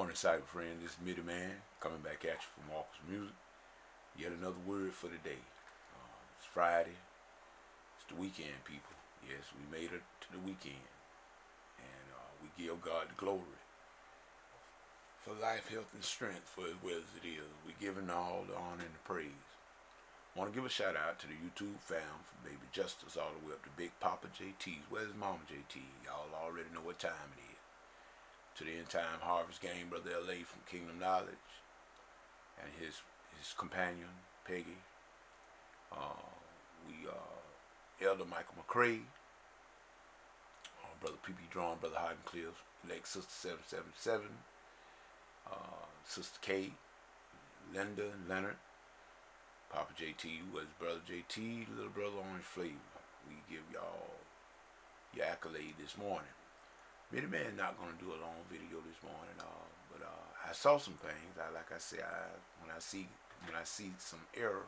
Morning, cyber friend. This is Mitty Man coming back at you from Walker's Music. Yet another word for the day. It's Friday. It's the weekend, people. Yes, we made it to the weekend, and we give God the glory for life, health, and strength for as well as it is. We giving all the honor and the praise. Want to give a shout out to the YouTube fam from Baby Justice all the way up to Big Papa JT's. Where's Mama JT? Y'all already know what time it is. To the End Time Harvest Game, Brother L.A. from Kingdom Knowledge, and his companion, Peggy. Elder Michael McCray, Brother P.P. Drawn, Brother Cliff, Lake Sister 777, Sister Kate, Linda, and Leonard, Papa JT, who was Brother JT, Little Brother Orange Flavor. We give y'all your accolade this morning. Mitty Man not gonna do a long video this morning, but I saw some things. Like I said, when I see some error,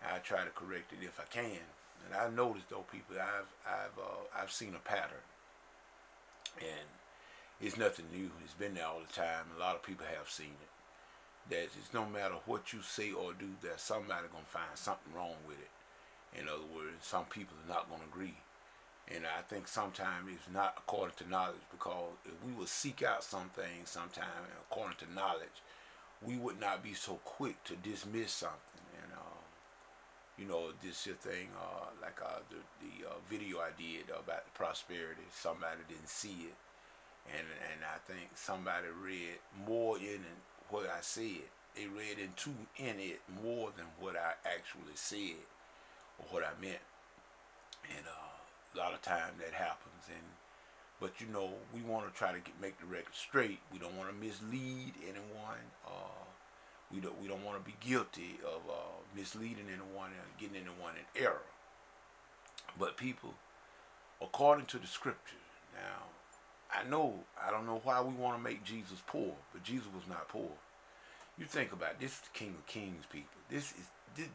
I try to correct it if I can. And I noticed though, people, I've seen a pattern, and it's nothing new. It's been there all the time. A lot of people have seen it. That it's no matter what you say or do, that somebody gonna find something wrong with it. In other words, some people are not gonna agree. And I think sometimes it's not according to knowledge, because if we would seek out some things sometime according to knowledge, we would not be so quick to dismiss something. And you know, this your thing, like the video I did about the prosperity. Somebody didn't see it, and I think somebody read more in what I said. They read in it more than what I actually said or what I meant, and a lot of time that happens. But you know, we want to try to make the record straight. We don't want to mislead anyone. We don't want to be guilty of misleading anyone and getting anyone in error. But people, according to the scriptures, now I don't know why we want to make Jesus poor, but Jesus was not poor. You think about it, this is the King of Kings, people. This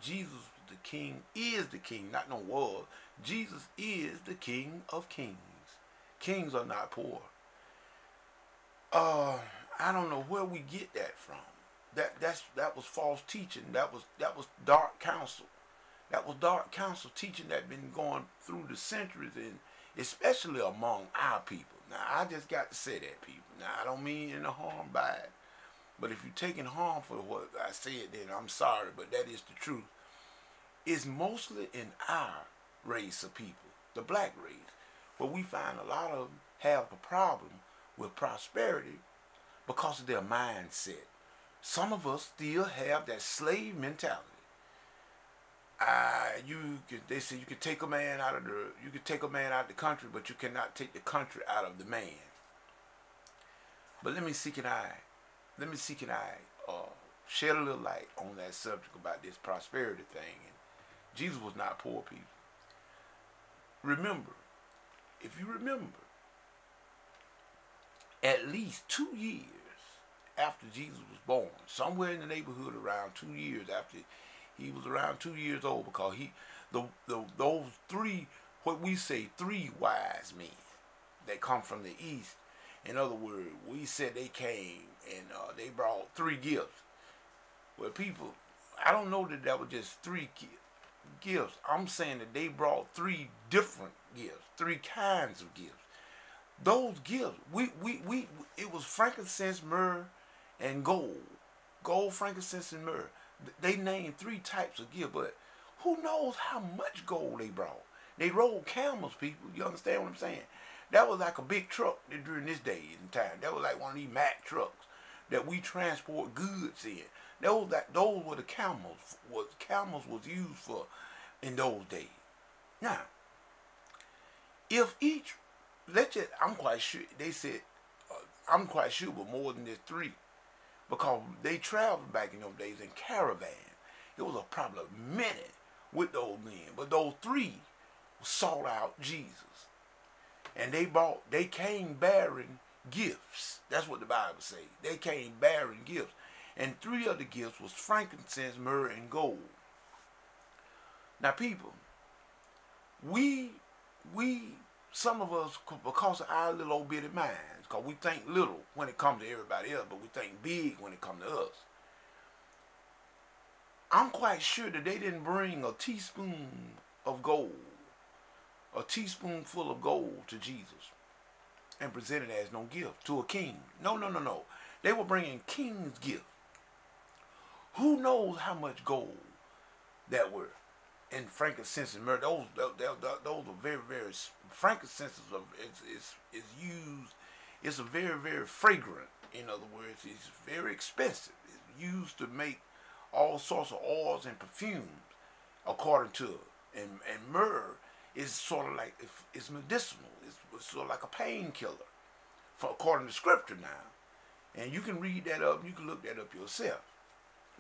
Jesus, the King, is the King, not no was. Jesus is the King of Kings. Kings are not poor. I don't know where we get that from. That was false teaching. That was dark counsel. That was dark counsel teaching that been going through the centuries, and especially among our people. Now I just got to say that, people. Now I don't mean any harm by it, but if you're taking harm for what I said, then I'm sorry, but that is the truth. It's mostly in our race of people, the black race, where we find a lot of them have a problem with prosperity because of their mindset. Some of us still have that slave mentality. They say you can take a man out of the country, but you cannot take the country out of the man. But let me seek and shed a little light on that subject about this prosperity thing. And Jesus was not poor, people. Remember, if you remember, at least 2 years after Jesus was born, somewhere in the neighborhood around 2 years after he was around 2 years old, because those three, what we say, 3 wise men that come from the east. In other words, we said they came and they brought 3 gifts. Well, people, I don't know that was just 3 gifts. I'm saying that they brought 3 different gifts, 3 kinds of gifts. Those gifts, it was frankincense, myrrh, and gold. Gold, frankincense, and myrrh. They named 3 types of gifts, but who knows how much gold they brought? They rode camels, people. You understand what I'm saying? That was like a big truck during this day and time. That was like one of these Mack trucks that we transport goods in. Those were the camels. Camels was used for in those days. Now, if each, I'm quite sure, they said, I'm quite sure, but more than this 3. Because they traveled back in those days in caravan. It was a problem many with those men. But those 3 sought out Jesus. And they came bearing gifts. That's what the Bible says. They came bearing gifts. And 3 of the gifts was frankincense, myrrh, and gold. Now people, some of us, because of our little old bitty minds, because we think little when it comes to everybody else, but we think big when it comes to us. I'm quite sure that they didn't bring a teaspoon of gold, a teaspoonful of gold to Jesus and present it as no gift to a king. No. They were bringing king's gift. Who knows how much gold that were? And frankincense and myrrh, those are very, very, frankincense is used, it's a very, very fragrant, in other words, it's very expensive. It's used to make all sorts of oils and perfumes, according to it. And myrrh is sort of like, it's medicinal, it's sort of like a painkiller, according to scripture now. And you can read that up, you can look that up yourself.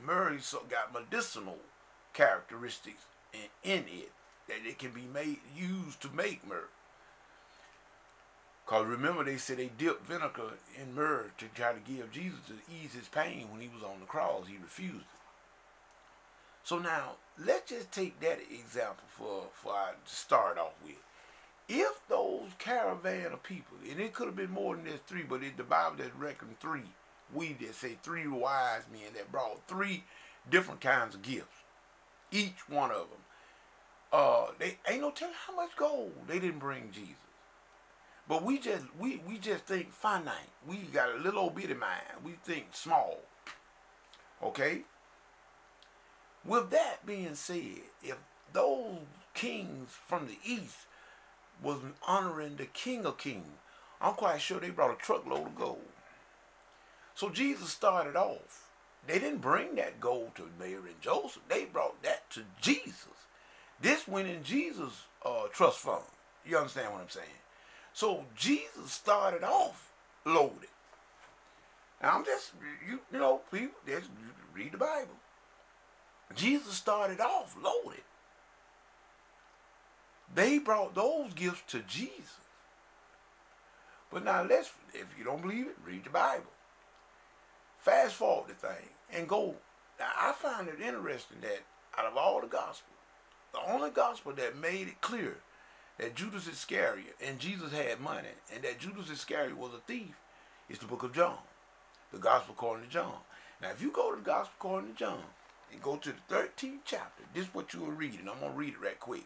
Myrrh got medicinal characteristics in it, that it can be used to make myrrh. Because remember, they said they dipped vinegar in myrrh to try to give Jesus to ease his pain when he was on the cross. He refused it. So now, let's just take that example for I to start off with. If those caravan of people, and it could have been more than this three, but the Bible just reckoned three. We just say three wise men that brought three different kinds of gifts. Each one of them. They ain't no telling how much gold they didn't bring Jesus. But we just think finite. We got a little old bitty mind. We think small. Okay? With that being said, if those kings from the east was honoring the King of Kings, I'm quite sure they brought a truckload of gold. So Jesus started off. They didn't bring that gold to Mary and Joseph. They brought that to Jesus. This went in Jesus' trust fund. You understand what I'm saying? So Jesus started off loaded. Now I'm just, you know, people, just read the Bible. Jesus started off loaded. They brought those gifts to Jesus. But now if you don't believe it, read the Bible. Fast forward the thing and go. Now I find it interesting that out of all the gospels, the only gospel that made it clear that Judas Iscariot and Jesus had money and that Judas Iscariot was a thief is the book of John, the gospel according to John. Now if you go to the gospel according to John and go to the 13th chapter, this is what you will read, and I'm going to read it right quick.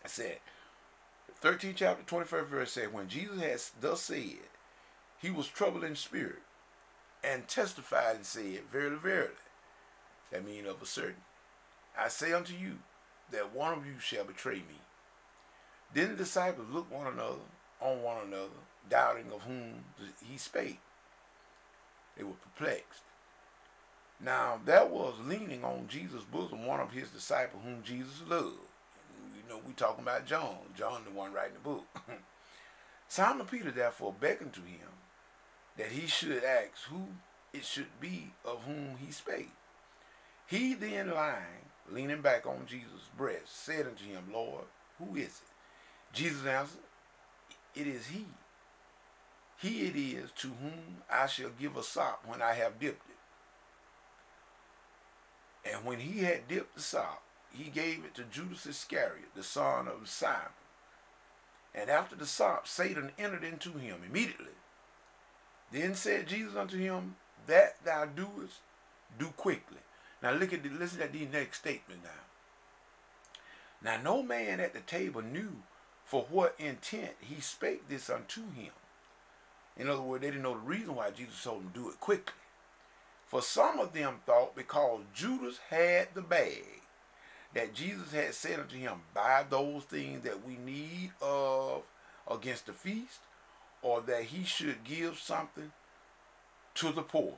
I said, the 13th chapter, 21st verse said, when Jesus had thus said, he was troubled in spirit and testified and said, verily, verily, that means of a certain, I say unto you that one of you shall betray me. Then the disciples looked on one another, doubting of whom he spake. They were perplexed. Now, that was leaning on Jesus' bosom, one of his disciples whom Jesus loved. You know, we talking about John. John, the one writing the book. Simon Peter, therefore, beckoned to him that he should ask who it should be of whom he spake. He then, leaning back on Jesus' breast, said unto him, Lord, who is it? Jesus answered, it is he. He it is to whom I shall give a sop when I have dipped it. And when he had dipped the sop, he gave it to Judas Iscariot, the son of Simon. And after the sop, Satan entered into him immediately. Then said Jesus unto him, that thou doest, do quickly. Now listen at the next statement now. Now no man at the table knew for what intent he spake this unto him. In other words, they didn't know the reason why Jesus told him to do it quickly. For some of them thought because Judas had the bag, that Jesus had said unto him, buy those things that we need of against the feast, or that he should give something to the poor.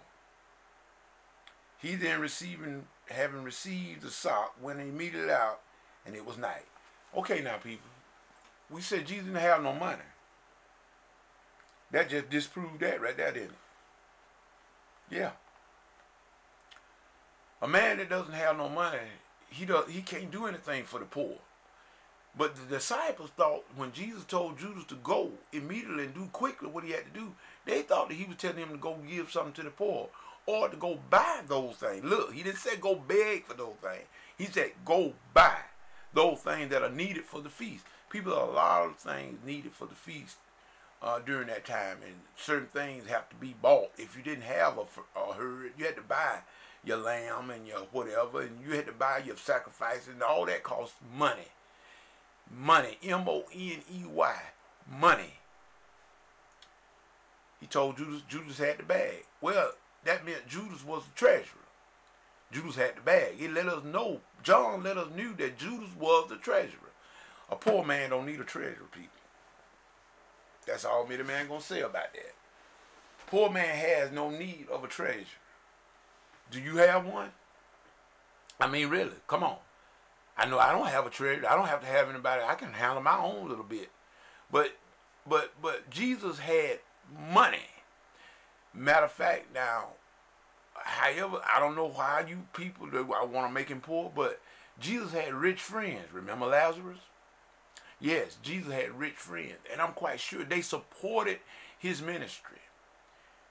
He then having received the sop, went immediately out, and it was night. Okay now people, we said Jesus didn't have no money. That just disproved that right there, didn't it? Yeah. A man that doesn't have no money, he can't do anything for the poor. But the disciples thought when Jesus told Judas to go immediately and do quickly what he had to do, they thought that he was telling him to go give something to the poor or to go buy those things. Look, he didn't say go beg for those things. He said go buy those things that are needed for the feast. People, a lot of things needed for the feast during that time, and certain things have to be bought. If you didn't have a herd, you had to buy your lamb and your whatever, and you had to buy your sacrifice, and all that cost money. Money, M-O-N-E-Y, money. He told Judas had the bag. Well, that meant Judas was the treasurer. Judas had the bag. It let us know, John let us know that Judas was the treasurer. A poor man don't need a treasurer, people. That's all me the man gonna say about that. Poor man has no need of a treasurer. Do you have one? I mean, really, come on. I know I don't have a treasurer. I don't have to have anybody. I can handle my own little bit. But Jesus had money. Matter of fact, now, however, I don't know why you people I want to make him poor, but Jesus had rich friends. Remember Lazarus? Yes, Jesus had rich friends, and I'm quite sure they supported his ministry.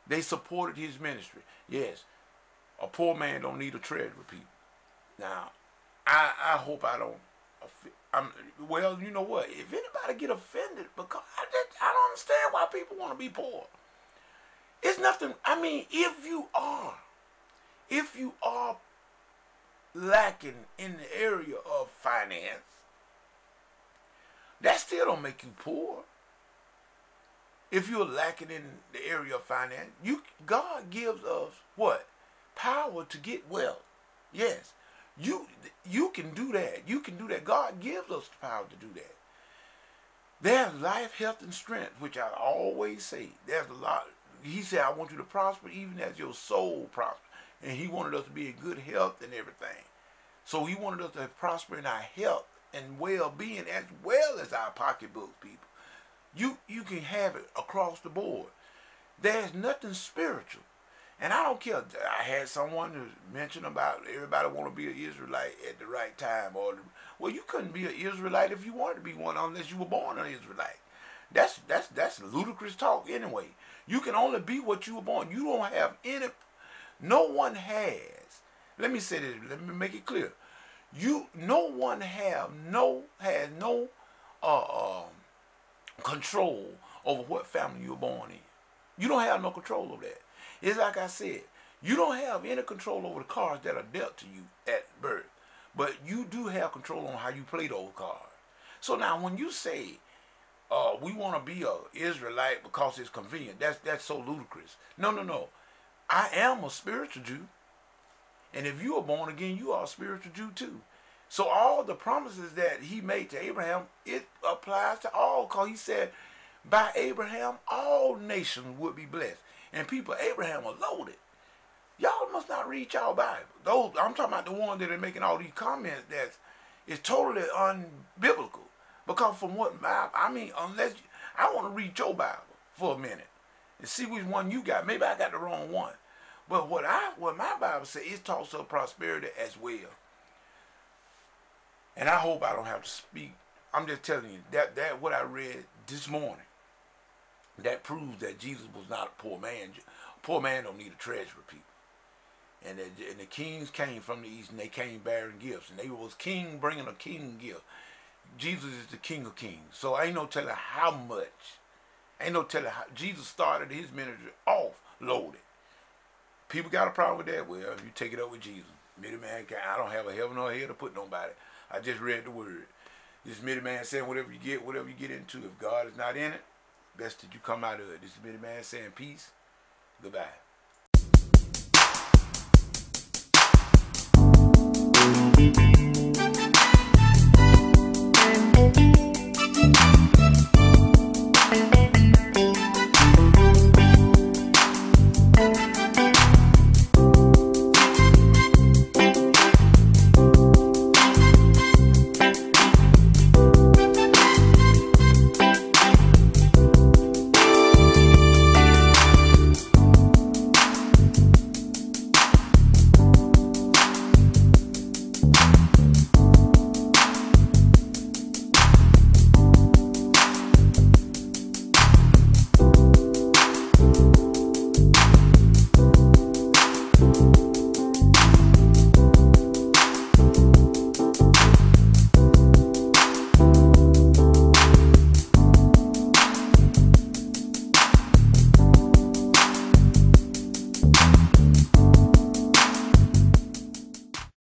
They supported his ministry. Yes, a poor man don't need a treasurer, people. Now, I hope I don't. Well, you know what? If anybody get offended, because I don't understand why people want to be poor. It's nothing. I mean, if you are lacking in the area of finance, that still don't make you poor. If you're lacking in the area of finance, God gives us what? Power to get wealth. Yes. You can do that. You can do that. God gives us the power to do that. There's life, health, and strength, which I always say. There's a lot. He said, I want you to prosper even as your soul prospers. And he wanted us to be in good health and everything. So he wanted us to prosper in our health and well-being as well as our pocketbooks, people. You can have it across the board. There's nothing spiritual. And I don't care. I had someone who mentioned about everybody want to be an Israelite at the right time. Well, you couldn't be an Israelite if you wanted to be one unless you were born an Israelite. That's ludicrous talk anyway. You can only be what you were born. You don't have any. No one has. Let me say this. Let me make it clear. No one has no control over what family you were born in. You don't have no control over that. It's like I said, you don't have any control over the cards that are dealt to you at birth, but you do have control on how you play those cards. So now when you say, we want to be an Israelite because it's convenient, that's so ludicrous. No. I am a spiritual Jew. And if you are born again, you are a spiritual Jew too. So all the promises that he made to Abraham, it applies to all, because he said, by Abraham, all nations would be blessed. And people, Abraham was loaded. Y'all must not read y'all Bible. I'm talking about the ones that are making all these comments that is totally unbiblical. Because from what unless I want to read your Bible for a minute and see which one you got. Maybe I got the wrong one. But what my Bible says, it talks of prosperity as well. And I hope I don't have to speak. I'm just telling you that what I read this morning, that proves that Jesus was not a poor man. A poor man don't need a treasurer, people. And the kings came from the east, and they came bearing gifts. And they was king bringing a king gift. Jesus is the King of Kings. So ain't no telling how much. Ain't no telling how. Jesus started his ministry off loaded. People got a problem with that. Well, you take it up with Jesus. Middleman, I don't have a heaven or hell to put nobody. I just read the word. This middleman saying whatever you get into. If God is not in it, best that you come out of it. This is middleman saying peace. Goodbye.